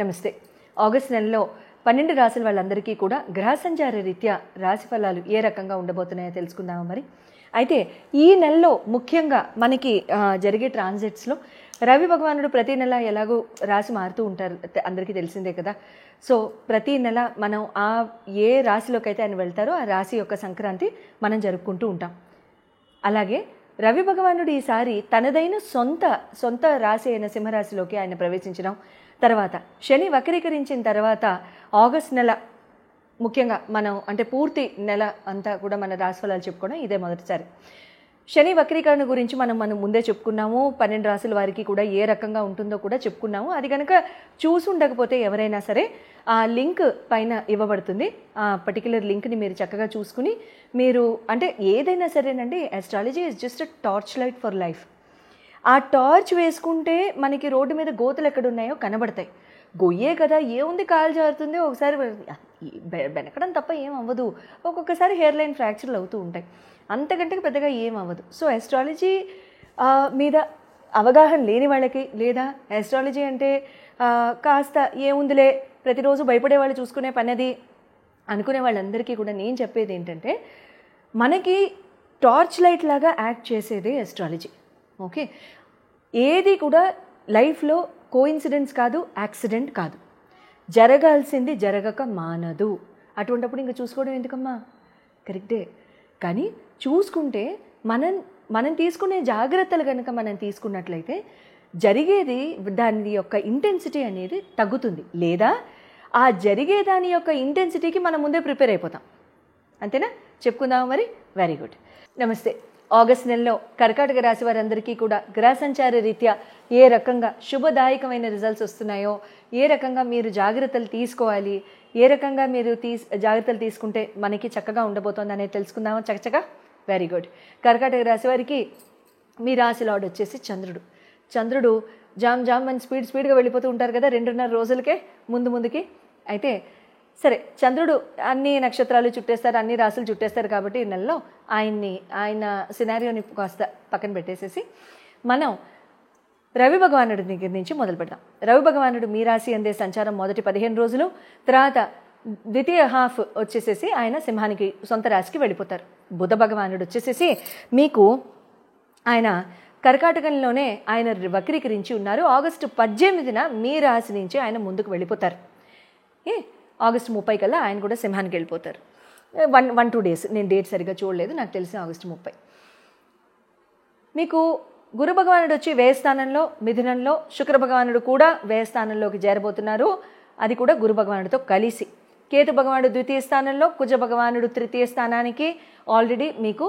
నమస్తే. ఆగస్ట్ నెలలో 12 రాశుల వాళ్ళందరికీ కూడా గ్రహ సంచార రీత్యా రాశి ఫలాలు ఏ రకంగా ఉండబోతున్నాయో తెలుసుకుందాము. మరి అయితే ఈ నెలలో ముఖ్యంగా మనకి జరిగే ట్రాన్సిట్స్లో రవి భగవానుడు ప్రతి నెల ఎలాగో రాశి మారుతూ ఉంటారు, అందరికీ తెలిసిందే కదా. సో ప్రతి నెల మనం ఏ రాశిలోకి అయితే ఆయన వెళ్తారో ఆ రాశి యొక్క సంక్రాంతి మనం జరుపుకుంటూ ఉంటాం. అలాగే రవి భగవానుడు ఈసారి తనదైన సొంత రాశి అయిన సింహరాశిలోకి ఆయన ప్రవేశించడం, తర్వాత శని వక్రీకరించిన తర్వాత ఆగస్ట్ నెల ముఖ్యంగా మనం అంటే పూర్తి నెల అంతా కూడా మన రాశి ఫలాలు చెప్పుకోవడం ఇదే మొదటిసారి. శని వక్రీకరణ గురించి మనం ముందే చెప్పుకున్నాము. 12 రాశుల వారికి కూడా ఏ రకంగా ఉంటుందో కూడా చెప్పుకున్నాము. అది కనుక చూసి ఉండకపోతే ఎవరైనా సరే ఆ లింక్ పైన ఇవ్వబడుతుంది. ఆ పర్టికులర్ లింక్ని మీరు చక్కగా చూసుకుని మీరు అంటే ఏదైనా సరేనండి, astrology is just a torch light for life. ఆ టార్చ్ వేసుకుంటే మనకి రోడ్డు మీద గోతులు ఎక్కడున్నాయో కనబడతాయి. గొయ్యే కదా, ఏముంది, కాలు జారుతుంది, ఒకసారి బెనకడం తప్ప ఏం అవ్వదు, ఒక్కొక్కసారి హెయిర్ లైన్ ఫ్రాక్చర్లు అవుతూ ఉంటాయి, అంతకంటే పెద్దగా ఏం అవ్వదు. సో ఆస్ట్రాలజీ మీద అవగాహన లేని వాళ్ళకి, లేదా ఆస్ట్రాలజీ అంటే కాస్త ఏముందిలే ప్రతిరోజు భయపడే వాళ్ళు చూసుకునే పనిది అనుకునే వాళ్ళందరికీ కూడా నేను చెప్పేది ఏంటంటే, మనకి టార్చ్ లైట్ లాగా యాక్ట్ చేసేదే ఆస్ట్రాలజీ. ఓకే, ఏది కూడా లైఫ్లో కోఇన్సిడెన్స్ కాదు, యాక్సిడెంట్ కాదు, జరగాల్సింది జరగక మానదు. అటువంటిప్పుడు ఇంకా చూసుకోవడం ఎందుకమ్మా, కరెక్టే. కానీ చూసుకుంటే మనం తీసుకునే జాగ్రత్తలు కనుక మనం తీసుకున్నట్లయితే జరిగేది దాని యొక్క ఇంటెన్సిటీ అనేది తగ్గుతుంది, లేదా ఆ జరిగే దాని యొక్క ఇంటెన్సిటీకి మనం ముందే ప్రిపేర్ అయిపోతాం. అంతేనా? చెప్పుకుందాం మరి. Very good. నమస్తే. ఆగస్ట్ నెలలో కర్కాటక రాశి వారందరికీ కూడా గ్రహ సంచార రీత్యా ఏ రకంగా శుభదాయకమైన రిజల్ట్స్ వస్తున్నాయో, ఏ రకంగా మీరు జాగ్రత్తలు తీసుకోవాలి, ఏ రకంగా మీరు జాగ్రత్తలు తీసుకుంటే మనకి చక్కగా ఉండబోతోంది అనేది తెలుసుకుందామా చక్కగా. Very good. కర్కాటక రాశి వారికి మీ రాశి లార్డ్ వచ్చేసి చంద్రుడు జామ్ అని స్పీడ్గా వెళ్ళిపోతూ ఉంటారు కదా 2.5 రోజులకే ముందుకి. అయితే సరే, చంద్రుడు అన్ని నక్షత్రాలు చుట్టేస్తారు, అన్ని రాశులు చుట్టేస్తారు కాబట్టి ఈ నెలలో ఆయన సినారియోని కాస్త పక్కన పెట్టేసేసి మనం రవి భగవానుడి దగ్గర నుంచి మొదలు పెడదాం. రవి భగవానుడు మీ రాశి అందే సంచారం మొదటి 15 రోజులు, తర్వాత ద్వితీయ హాఫ్ వచ్చేసేసి ఆయన సింహానికి సొంత రాశికి వెళ్ళిపోతారు. బుధ భగవానుడు వచ్చేసేసి మీకు ఆయన కర్కాటకంలోనే ఆయన వక్రీకరించి ఉన్నారు. ఆగస్టు 18న మీ రాశి నుంచి ఆయన ముందుకు వెళ్ళిపోతారు. ఆగస్టు 30 కల్లా ఆయన కూడా సింహానికి వెళ్ళిపోతారు. 1-2 డేస్, నేను డేట్ సరిగ్గా చూడలేదు, నాకు తెలిసిన ఆగస్టు 30. మీకు గురు భగవానుడు వచ్చి వ్యయ స్థానంలో మిథునంలో, శుక్ర భగవానుడు కూడా వ్యయ స్థానంలోకి చేరబోతున్నారు, అది కూడా గురు భగవానుడితో కలిసి. కేతు భగవానుడు ద్వితీయ స్థానంలో, కుజ భగవానుడు తృతీయ స్థానానికి ఆల్రెడీ మీకు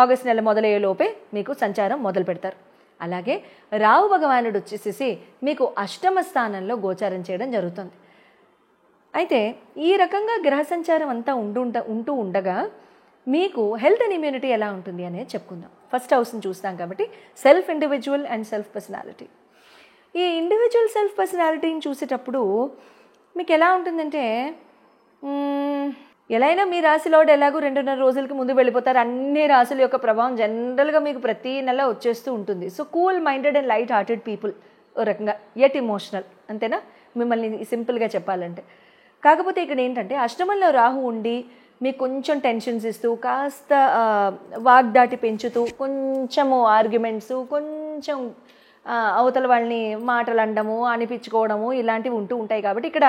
ఆగస్ట్ నెల మొదలయ్యేలోపే మీకు సంచారం మొదలు పెడతారు. అలాగే రాహు భగవానుడు వచ్చేసేసి మీకు అష్టమ స్థానంలో గోచారం చేయడం జరుగుతుంది. అయితే ఈ రకంగా గ్రహ సంచారం అంతా ఉంటూ ఉండగా మీకు హెల్త్ అండ్ ఇమ్యూనిటీ ఎలా ఉంటుంది అనేది చెప్పుకుందాం. ఫస్ట్ హౌస్ని చూస్తాం కాబట్టి self individual and self personality. ఈ ఇండివిజువల్ సెల్ఫ్ పర్సనాలిటీని చూసేటప్పుడు మీకు ఎలా ఉంటుందంటే, ఎలా అయినా మీ రాశిలోడు ఎలాగో 2.5 రోజులకి ముందు వెళ్ళిపోతారు. అన్ని రాశుల యొక్క ప్రభావం జనరల్గా మీకు ప్రతి నెల వచ్చేస్తూ ఉంటుంది. So cool minded and light hearted people ఓ రకంగా, యట్ ఇమోషనల్, అంతేనా మిమ్మల్ని సింపుల్గా చెప్పాలంటే. కాకపోతే ఇక్కడ ఏంటంటే అష్టమంలో రాహు ఉండి మీకు కొంచెం టెన్షన్స్ ఇస్తూ, కాస్త వాగ్దాటి పెంచుతూ, కొంచెము ఆర్గ్యుమెంట్స్, కొంచెం అవతల వాళ్ళని మాటలు అనడము, అనిపించుకోవడము, ఇలాంటివి ఉంటూ ఉంటాయి. కాబట్టి ఇక్కడ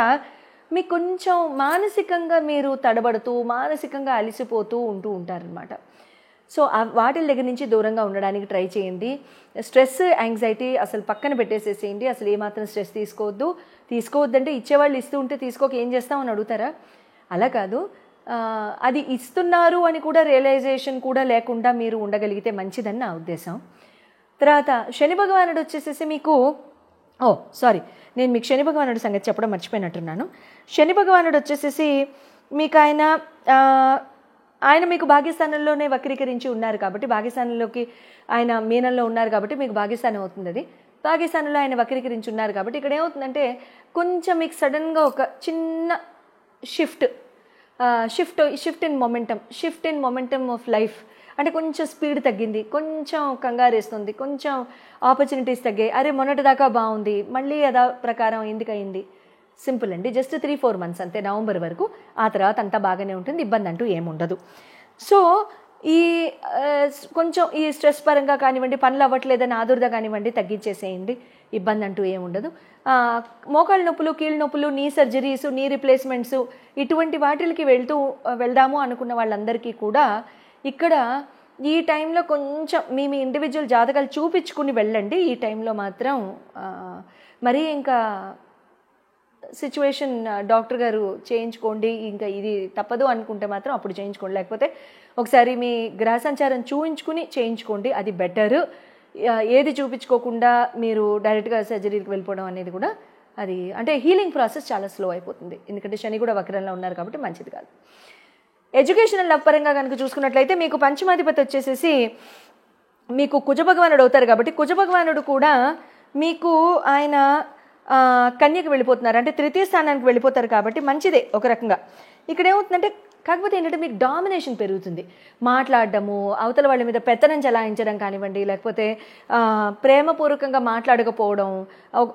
మీకు కొంచెం మానసికంగా మీరు తడబడుతూ, మానసికంగా అలసిపోతూ ఉంటూ ఉంటారనమాట. సో వాటి దగ్గర నుంచి దూరంగా ఉండడానికి ట్రై చేయండి. స్ట్రెస్, యాంగ్జైటీ అసలు పక్కన పెట్టేసేసేయండి. అసలు ఏమాత్రం స్ట్రెస్ తీసుకోవద్దంటే ఇచ్చేవాళ్ళు ఇస్తూ ఉంటే తీసుకోక ఏం చేస్తామని అడుగుతారా? అలా కాదు, అది ఇస్తున్నారు అని కూడా రియలైజేషన్ కూడా లేకుండా మీరు ఉండగలిగితే మంచిదని నా ఉద్దేశం. తర్వాత శని భగవానుడు వచ్చేసేసి మీకు నేను మీకు శని భగవానుడు సంగతి చెప్పడం మర్చిపోయినట్టున్నాను. శని భగవానుడు వచ్చేసేసి మీకు ఆయన మీకు భాగ్యస్థానంలోనే వక్రీకరించి ఉన్నారు కాబట్టి, భాగ్యస్థానంలోకి ఆయన మీనంలో ఉన్నారు కాబట్టి మీకు భాగ్యస్థానం అవుతుంది. అది భాగ్యస్థానంలో ఆయన వక్రీకరించి ఉన్నారు కాబట్టి ఇక్కడ ఏమవుతుందంటే కొంచెం మీకు సడన్గా ఒక చిన్న shift in momentum of life అంటే కొంచెం స్పీడ్ తగ్గింది, కొంచెం కంగారేస్తుంది, కొంచెం ఆపర్చునిటీస్ తగ్గాయి, అరే మొన్నటిదాకా బాగుంది, మళ్ళీ యథా ప్రకారం ఎందుకు అయింది. సింపుల్ అండి, జస్ట్ 3-4 months అంతే, నవంబర్ వరకు. ఆ తర్వాత అంతా బాగానే ఉంటుంది, ఇబ్బంది అంటూ ఏముండదు. సో ఈ కొంచెం ఈ స్ట్రెస్ పరంగా కానివ్వండి, పనులు అవ్వట్లేదని ఆదుర్దా కానివ్వండి, తగ్గించేసేయండి, ఇబ్బంది అంటూ ఏముండదు. మోకాళ్ళ నొప్పులు, కీళ్ళ నొప్పులు, నీ సర్జరీస్, నీ రీప్లేస్మెంట్స్, ఇటువంటి వాటికి వెళ్దాము అనుకున్న వాళ్ళందరికీ కూడా ఇక్కడ ఈ టైంలో కొంచెం మీ ఇండివిజువల్ జాతకాలు చూపించుకుని వెళ్ళండి. ఈ టైంలో మాత్రం మరీ ఇంకా సిచ్యువేషన్ డాక్టర్ గారు చేయించుకోండి, ఇంకా ఇది తప్పదు అనుకుంటే మాత్రం అప్పుడు చేయించుకోండి, లేకపోతే ఒకసారి మీ గ్రహ సంచారం చూయించుకుని చేయించుకోండి, అది బెటర్. ఏది చూపించుకోకుండా మీరు డైరెక్ట్గా సర్జరీకి వెళ్ళిపోవడం అనేది కూడా అది అంటే హీలింగ్ ప్రాసెస్ చాలా స్లో అయిపోతుంది, ఎందుకంటే శని కూడా వక్రంలో ఉన్నారు కాబట్టి మంచిది కాదు. ఎడ్యుకేషనల్ లవ్ పరంగా కనుక చూసుకున్నట్లయితే మీకు పంచమాధిపతి వచ్చేసేసి మీకు కుజభగవానుడు అవుతారు కాబట్టి కుజభగవానుడు కూడా మీకు ఆయన కన్యకు వెళ్ళిపోతున్నారు, అంటే తృతీయ స్థానానికి వెళ్ళిపోతారు కాబట్టి మంచిదే ఒక రకంగా. ఇక్కడ ఏమవుతుందంటే కాకపోతే ఏంటంటే మీకు డామినేషన్ పెరుగుతుంది, మాట్లాడడము, అవతల వాళ్ళ మీద పెత్తనం చలాయించడం కానివ్వండి, లేకపోతే ప్రేమపూర్వకంగా మాట్లాడకపోవడం,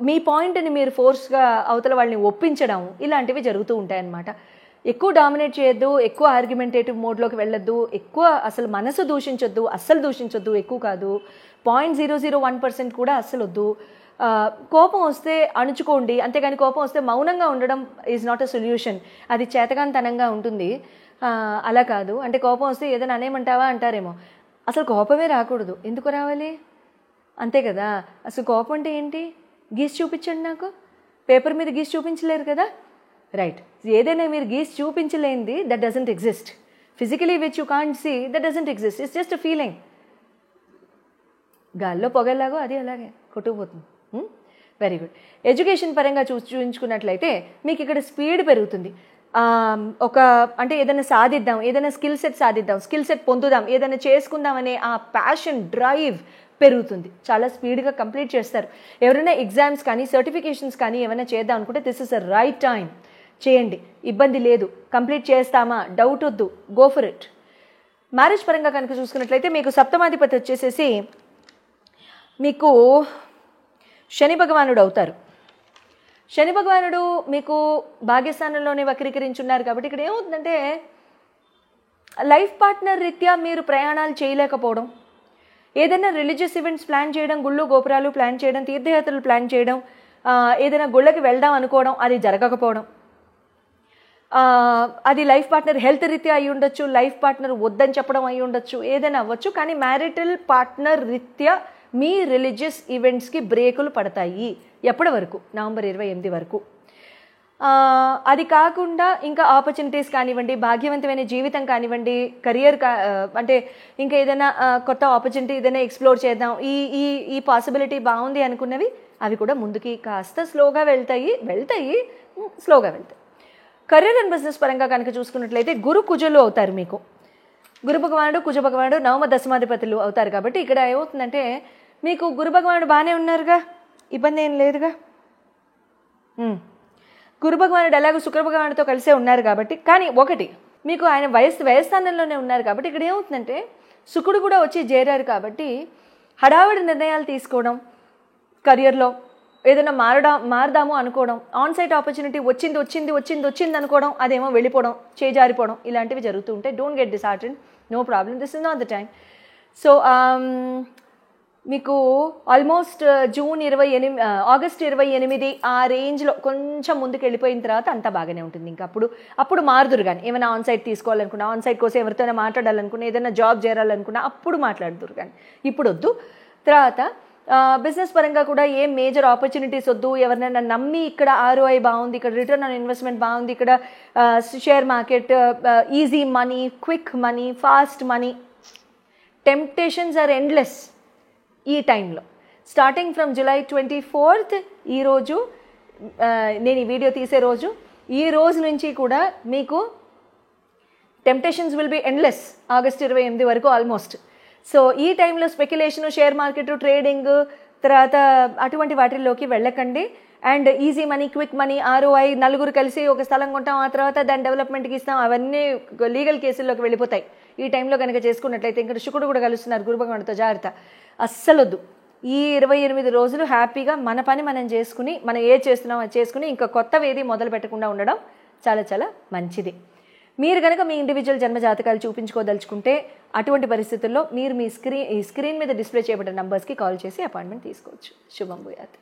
మీ పాయింట్ని మీరు ఫోర్స్గా అవతల వాళ్ళని ఒప్పించడం, ఇలాంటివి జరుగుతూ ఉంటాయన్నమాట. ఎక్కువ డామినేట్ చేయొద్దు, ఎక్కువ ఆర్గ్యుమెంటేటివ్ మోడ్లోకి వెళ్ళొద్దు, ఎక్కువ అసలు మనసు దూషించొద్దు, అస్సలు దూషించొద్దు, ఎక్కువ కాదు, 0.001% కూడా అస్సలు వద్దు. కోపం వస్తే అణుచుకోండి, అంతేగాని కోపం వస్తే మౌనంగా ఉండడం ఈజ్ నాట్ అ సొల్యూషన్, అది చేతగానితనంగా ఉంటుంది. అలా కాదు, అంటే కోపం వస్తే ఏదైనా అనేమంటావా అంటారేమో, అసలు కోపమే రాకూడదు, ఎందుకు రావాలి, అంతే కదా. అసలు కోపం అంటే ఏంటి, గీసి చూపించండి, నాకు పేపర్ మీద గీసి చూపించలేరు కదా, రైట్. ఏదైనా మీరు గీసి చూపించలేనిది that doesn't exist, physically which you can't see that doesn't exist, it's just a feeling. గాల్లో పొగలాగో అది అలాగే కొట్టుకుపోతుంది. Very good. ఎడ్యుకేషన్ పరంగా చూపించుకున్నట్లయితే మీకు ఇక్కడ స్పీడ్ పెరుగుతుంది. అంటే ఏదైనా సాధిద్దాం, ఏదైనా స్కిల్ సెట్ పొందుదాం, ఏదైనా చేసుకుందాం అనే ఆ ప్యాషన్, డ్రైవ్ పెరుగుతుంది, చాలా స్పీడ్గా కంప్లీట్ చేస్తారు. ఎవరైనా ఎగ్జామ్స్ కానీ సర్టిఫికేషన్స్ కానీ ఏమైనా చేద్దాం అనుకుంటే this is a right time, చేయండి, ఇబ్బంది లేదు, కంప్లీట్ చేస్తామా, డౌట్ వద్దు, గో ఫర్ ఇట్. మ్యారేజ్ పరంగా కనుక చూసుకున్నట్లయితే మీకు సప్తమాధిపతి వచ్చేసేసి మీకు శని భగవానుడు అవుతారు. శని భగవానుడు మీకు భాగ్యస్థానంలోనే వక్రీకరించున్నారు కాబట్టి ఇక్కడ ఏమవుతుందంటే లైఫ్ పార్ట్నర్ రీత్యా మీరు ప్రయాణాలు చేయలేకపోవడం, ఏదైనా రిలీజియస్ ఈవెంట్స్ ప్లాన్ చేయడం, గుళ్ళు గోపురాలు ప్లాన్ చేయడం, తీర్థయాత్రలు ప్లాన్ చేయడం, ఏదైనా గుళ్ళకి వెళ్దాం అనుకోవడం, అది జరగకపోవడం, అది లైఫ్ పార్ట్నర్ హెల్త్ రీత్యా అయి ఉండొచ్చు, లైఫ్ పార్ట్నర్ వద్దని చెప్పడం అయి ఉండొచ్చు, ఏదైనా అవ్వచ్చు. కానీ మ్యారిటల్ పార్ట్నర్ రీత్యా మీ రిలీజియస్ ఈవెంట్స్కి బ్రేకులు పడతాయి. ఎప్పటి వరకు, నవంబర్ 28 వరకు. అది కాకుండా ఇంకా ఆపర్చునిటీస్ కానివ్వండి, భాగ్యవంతమైన జీవితం కానివ్వండి, కెరియర్ అంటే ఇంకా ఏదైనా కొత్త ఆపర్చునిటీ ఏదైనా ఎక్స్ప్లోర్ చేద్దాం, ఈ పాసిబిలిటీ బాగుంది అనుకున్నవి అవి కూడా ముందుకి కాస్త స్లోగా వెళ్తాయి, స్లోగా వెళ్తాయి. కెరీర్ అండ్ బిజినెస్ పరంగా కనుక చూసుకున్నట్లయితే గురు కుజులు అవుతారు మీకు. గురు భగవానుడు కుజ భగవానుడు నవమ దశమాధిపతులు అవుతారు కాబట్టి ఇక్కడ ఏమవుతుందంటే మీకు గురు భగవానుడు బాగానే ఉన్నారుగా, ఇబ్బంది ఏం లేదుగా. గురు భగవానుడు ఎలాగో శుక్ర భగవానుడితో కలిసే ఉన్నారు కాబట్టి, కానీ ఒకటి మీకు ఆయన వ్యయస్థానంలోనే ఉన్నారు కాబట్టి ఇక్కడ ఏమవుతుందంటే శుక్రుడు కూడా వచ్చి చేరారు కాబట్టి హడావిడి నిర్ణయాలు తీసుకోవడం, కెరియర్లో ఏదైనా మారదాము అనుకోవడం, ఆన్ సైట్ ఆపర్చునిటీ వచ్చింది అనుకోవడం, అదేమో వెళ్ళిపోవడం, చేజారిపోవడం, ఇలాంటివి జరుగుతూ ఉంటాయి. Don't get distorted, no problem, this is not the time. So మీకు ఆల్మోస్ట్ ఆగస్ట్ 28 ఆ రేంజ్లో కొంచెం ముందుకు వెళ్ళిపోయిన తర్వాత అంతా బాగానే ఉంటుంది. ఇంకా అప్పుడు మారుదురు కానీ, ఏమైనా ఆన్ సైట్ తీసుకోవాలనుకున్నా, ఆన్ సైట్ కోసం ఎవరితోనే మాట్లాడాలనుకున్నా, ఏదైనా జాబ్ చేరాలనుకున్నా అప్పుడు మాట్లాడుదురు కానీ ఇప్పుడు వద్దు. తర్వాత బిజినెస్ పరంగా కూడా ఏం మేజర్ ఆపర్చునిటీస్ వద్దు, ఎవరినైనా నమ్మి ఇక్కడ ROI బాగుంది, ఇక్కడ రిటర్న్ ఆన్ ఇన్వెస్ట్మెంట్ బాగుంది, ఇక్కడ share market, easy money, quick money, fast money, temptations are endless ఈ టైంలో. స్టార్టింగ్ ఫ్రమ్ July 24th ఈరోజు నేను ఈ వీడియో తీసే రోజు, ఈ రోజు నుంచి కూడా మీకు temptations will be endless August 28 వరకు ఆల్మోస్ట్. సో ఈ టైంలో స్పెక్యులేషన్, షేర్ మార్కెట్, ట్రేడింగ్, తర్వాత అటువంటి వాటిల్లోకి వెళ్ళకండి. And easy money, quick money, ROI, నలుగురు కలిసి ఒక స్థలం కొంటాం, ఆ తర్వాత దాని డెవలప్మెంట్కి ఇస్తాం, అవన్నీ లీగల్ కేసుల్లోకి వెళ్ళిపోతాయి. ఈ టైంలో కనుక చేసుకున్నట్లయితే ఇంకా శుక్రుడు కూడా కలుస్తున్నారు గురు భగవానుడితో, జాగ్రత్త. అస్సలొద్దు. ఈ 28 రోజులు హ్యాపీగా మన పని మనం చేసుకుని, మనం ఏది చేస్తున్నామో అది చేసుకుని ఇంకా కొత్తవి ఏది మొదలు పెట్టకుండా ఉండడం చాలా చాలా మంచిది. మీరు కనుక మీ ఇండివిజువల్ జన్మ జాతకాలు చూపించుకోదలుచుకుంటే అటువంటి పరిస్థితుల్లో మీరు మీ స్క్రీన్ మీద డిస్ప్లే చేయబడిన నంబర్స్కి కాల్ చేసి అపాయింట్మెంట్ తీసుకోవచ్చు. శుభం భూయాత్.